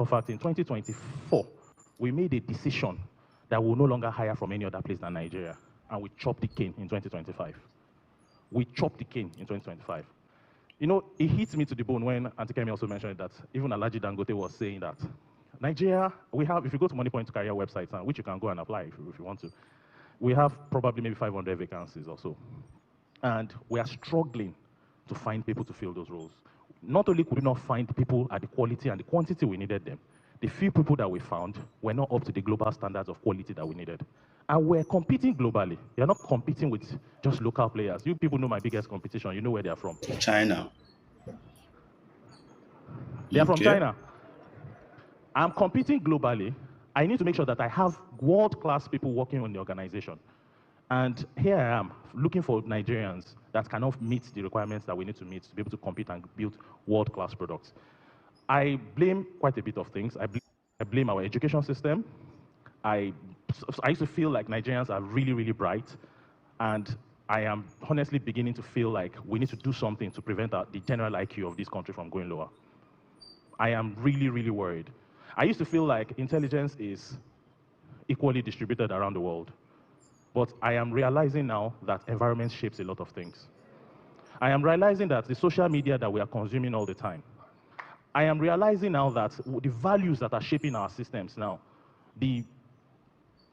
In fact, in 2024, we made a decision that we'll no longer hire from any other place than Nigeria, and we chopped the cane in 2025. We chopped the cane in 2025. You know, it hits me to the bone when Auntie Kemi also mentioned that even Alhaji Dangote was saying that Nigeria, we have, if you go to Money Point career websites, which you can go and apply if you want to, we have probably maybe 500 vacancies or so. And we are struggling to find people to fill those roles. Not only could we not find people at the quality and the quantity we needed them, the few people that we found were not up to the global standards of quality that we needed. And we're competing globally. You're not competing with just local players. You people know my biggest competition. You know where they're from. China. They're from China. I'm competing globally. I need to make sure that I have world-class people working on the organization. And here I am, looking for Nigerians that cannot meet the requirements that we need to meet to be able to compete and build world-class products. I blame quite a bit of things. I blame our education system. I used to feel like Nigerians are really, really bright. And I am honestly beginning to feel like we need to do something to prevent the general IQ of this country from going lower. I am really, really worried. I used to feel like intelligence is equally distributed around the world. But I am realizing now that environment shapes a lot of things. I am realizing that the social media that we are consuming all the time, I am realizing now that the values that are shaping our systems now, the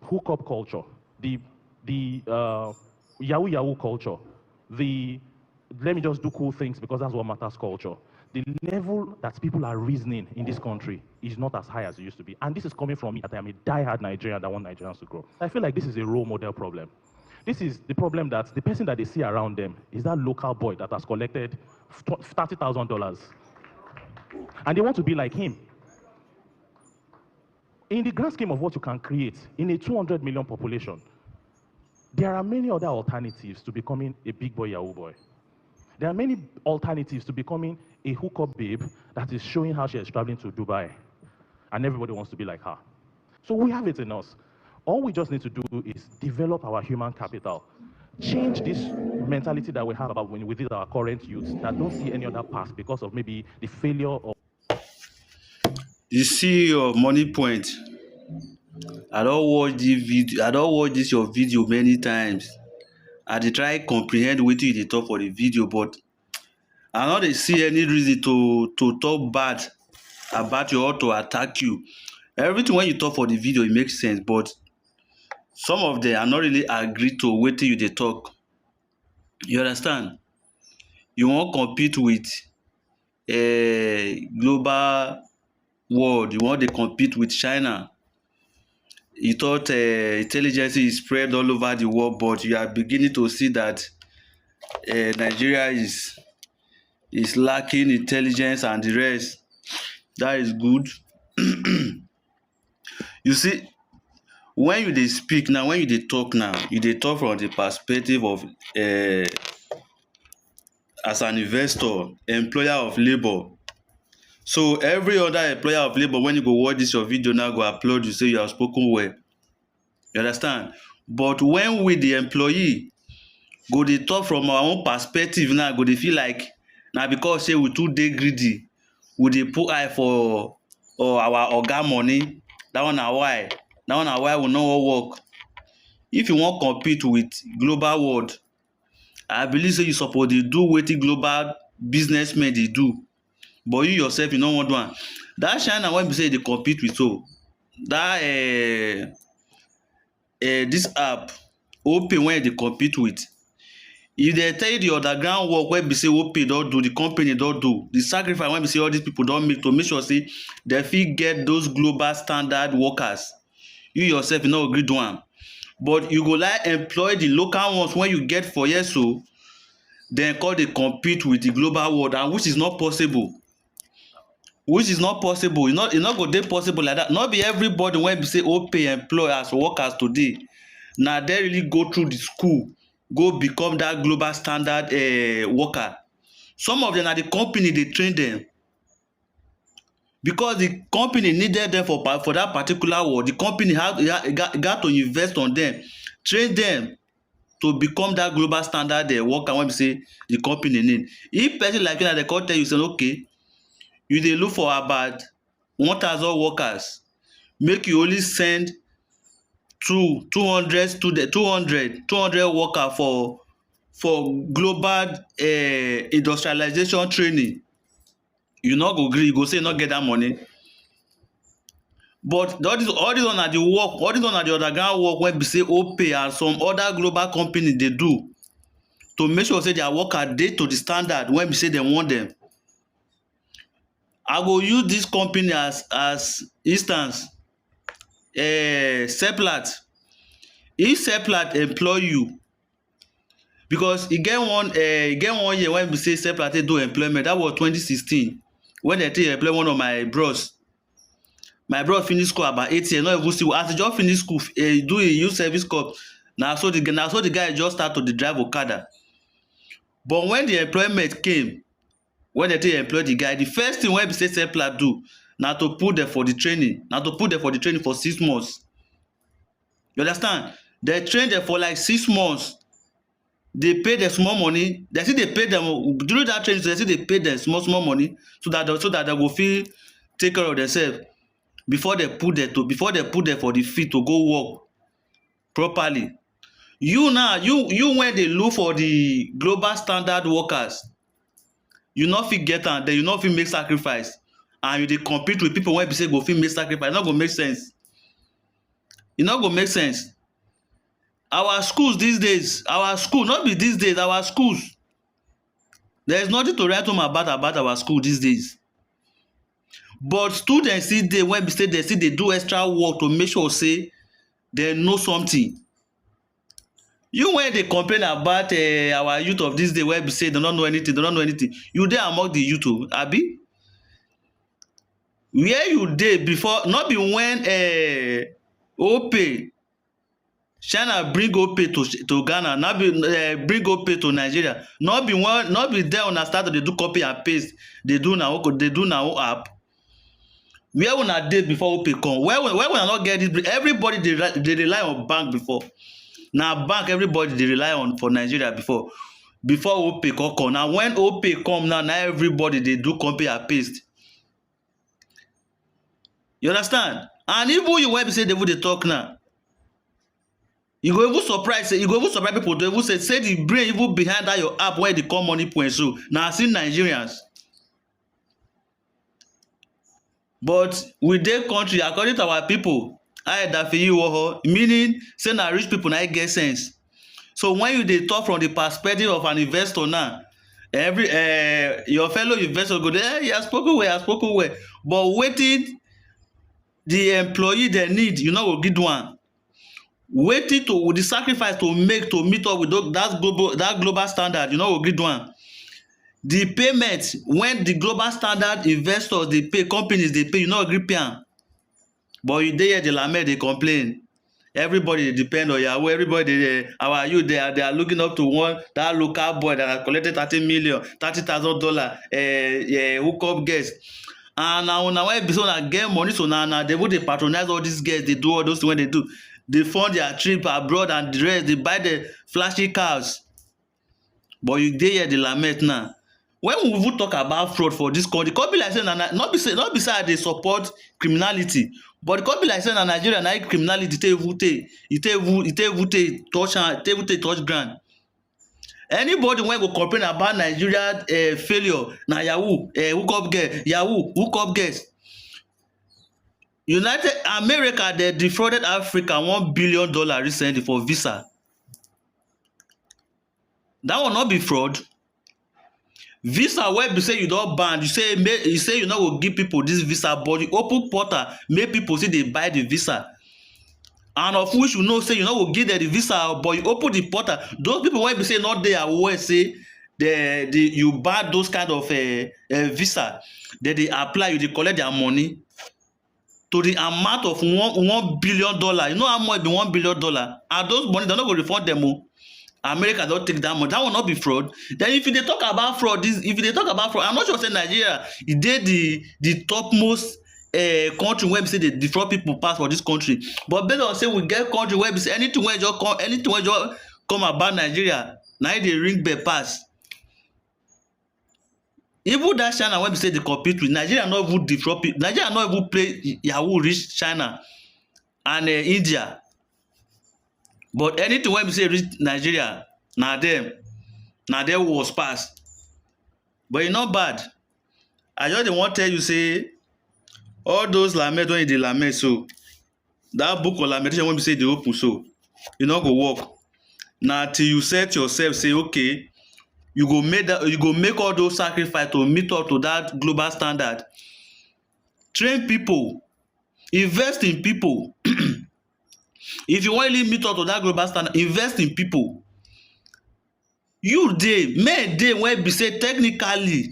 hookup culture, the Yahoo culture, the let me just do cool things because that's what matters culture. The level that people are reasoning in this country is not as high as it used to be. And this is coming from me, that I am a die-hard Nigerian that want Nigerians to grow. I feel like this is a role model problem. This is the problem that the person that they see around them is that local boy that has collected $30,000. And they want to be like him. In the grand scheme of what you can create in a 200 million population, there are many other alternatives to becoming a big boy Yahoo boy. There are many alternatives to becoming a hookup babe that is showing how she is traveling to Dubai. And everybody wants to be like her. So we have it in us. All we just need to do is develop our human capital. Change this mentality that we have about within our current youth that don't see any other path because of maybe the failure of... The CEO of Money Point. I don't watch this video. I don't watch this your video many times. I dey try comprehend wetin you dey talk for the video, but I no dey see any reason to talk bad about you or to attack you. Everything when you talk for the video, it makes sense, but some of them I not really agree to wetin you dey talk. You understand? You wan compete with global world. You wan dey compete with China. You thought intelligence is spread all over the world, but you are beginning to see that Nigeria is lacking intelligence and the rest. That is good. You see, when you dey speak now, when you dey talk now, you dey talk from the perspective of as an investor, employer of labor. So every other employer of labor, when you go watch this your video now, go applaud you, say you have spoken well. You understand? But when we the employee go dey talk from our own perspective now, go dey feel like na because say we too dey greedy, we dey put eye for our oga money. That one na why. That one na why we no wan work. If you wan compete with global world, I believe say you suppose dey do wetin global businessmen dey do. But you yourself, you no wan do am. That China wey be say you dey compete with, so that this app Opay wey you dey compete with, if dem tell you the underground work wey be say Opay don do, the company don do, the sacrifice wey be say all these people don make to make sure say dem fit get those global standard workers, you yourself you no agree do am. But you go like employ the local ones wey you get for here, so dem come dey compete with the global world, and which is not possible. Which is not possible. E no go dey possible like that. Not be everybody wey be say Opay employ as workers today, na dem really go through the school, go become that global standard worker. Some of them na the company dey train them, because the company needed them for that particular world. The company got to invest on them, train them to become that global standard worker wey be say the company need. If person like you na dem come tell you say okay, you dey look for about 1,000 workers, make you only send 200 student 200 worker for global industrialization training, you no go gree, you go say you no get that money. But all this one na the work, all this one na the underground work wey be say Opay and some other global companies dey do to make sure say their worker dey to the standard wey be say dem want dem. I go use this company as instance. Seplat. If Seplat employ you, because e get one year when be say Seplat take do employment, that was 2016, when dem take employ one of my bros. My bro finish school about 8 years, not even still as he just finish school, do a youth service corps. Na so the guy just start to dey drive Okada. But when the employment came, when dem take employ the guy, the first thing wey be say Seplat do na to put dem for the training, for 6 months. You understand? Dem train dem for like 6 months. Dey pay dem small money. Dem still dey pay dem during that training, so dem still dey pay dem small money so that dem go fit take care of themselves before dem put dem for the field to go work properly. You now, you when dey look for the global standard workers, you no fit get am, then you no fit make sacrifice, and you dey compete with people wey be say go fit make sacrifice. E no go make sense. E no go make sense. Our schools these days, our schools, there is nothing to write home about our school these days. But students still dey wey be say dem still dey do extra work to make sure say dem know something. You when dey complain about our youth of this day wey be say dem no know anything, you dey among the youth o, abi? Where you dey before, no be when Opay, China bring Opay to Ghana, no be bring Opay to Nigeria, no be there una start to dey do copy and paste, dey do una own app. Where una dey before Opay come? Where una no get this? Everybody dey rely on bank before. Na bank everybody dey rely on for Nigeria before Opay come. Na when Opay come now, na everybody dey do copy and paste. You understand? And even you wey be say dey even dey talk now, you go even surprise people to even say the brain even behind that your app wey dey call Money Point so na still Nigerians. But we dey country, according to our people, meaning say na rich people na get sense. So when you dey talk from the perspective of an investor now, your fellow investor go dey, he has spoken well, but wetin the employee dem need, you no go give one. Wetin to the sacrifice to make to meet up with that global standard, you no go give one. The payment when the global standard investors dey pay, companies dey pay, you no gree pay am. But you dey here dey lament, dey complain. Everybody dey depend on Yahoo. Everybody our youth they are looking up to that local boy that has collected $30,000 hookup guest. And now wey be so na get money, so now they would patronize all these guests. They do all those things when they do. They fund their trip abroad and the rest. They buy the flashy cars. But you dey here dey lament now. When we even talk about fraud for this country, come be like say not be say they support criminality, but come be like say na Nigeria na criminality take touch ground. Anybody when go complain about Nigeria failure na Yahoo hookup girls. United America they defrauded Africa $1 billion recently for visa. That will not be fraud. Visa wey be say you don ban, you say you no go give people this visa, but you open portal make people see dey buy the visa, and of which you know say you no go give them the visa, but you open the portal. Those people wey be say no dey aware say you ban those kind of visa, dey apply, you dey collect their money to the amount of $1 billion. You know how much be $1 billion, and those money they no go refund them o. America don take that money. That will not be fraud. Then if they talk about fraud, I'm not sure say Nigeria e dey the topmost country where we say they defraud people pass for this country. But based on say we get country where we say anything wey just come about Nigeria, na it dey ring bell pass. Even that China wey be say dey compete with Nigeria, no even disrupt it. Nigeria no even play yahoo reach China and India. But anything wey be say reach Nigeria, na dem worst pass. But e no bad. I just dey wan tell you say all those lament wey you dey lament so, that book of lamentation wey be say e dey open so, e no go work. Na till you set yourself say okay, you go make all those sacrifice to meet up to that global standard. Train people, invest in people. If you wan really meet up to that global standard, invest in people. You dey, men dey wey be say technically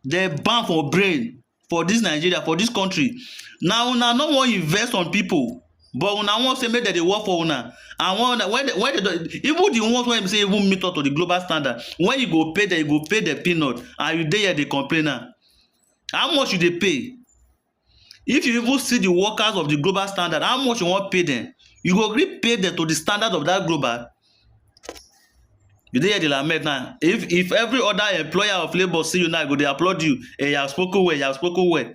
dem ban for brain for dis Nigeria, for dis country. Na una no wan invest on people, but una wan say make dem dey work for una. And when they don, even the ones wey be say even meet up to the global standard, when you go pay them, you go pay the peanut, and you dey here dey complain now. How much you dey pay? If you even see the workers of the global standard, how much you wan pay them? You go gree pay them to the standard of that global? You dey hear the lament now. If every other employer of labour see you now, go dey applaud you. Hey, you have spoken well, you have spoken well.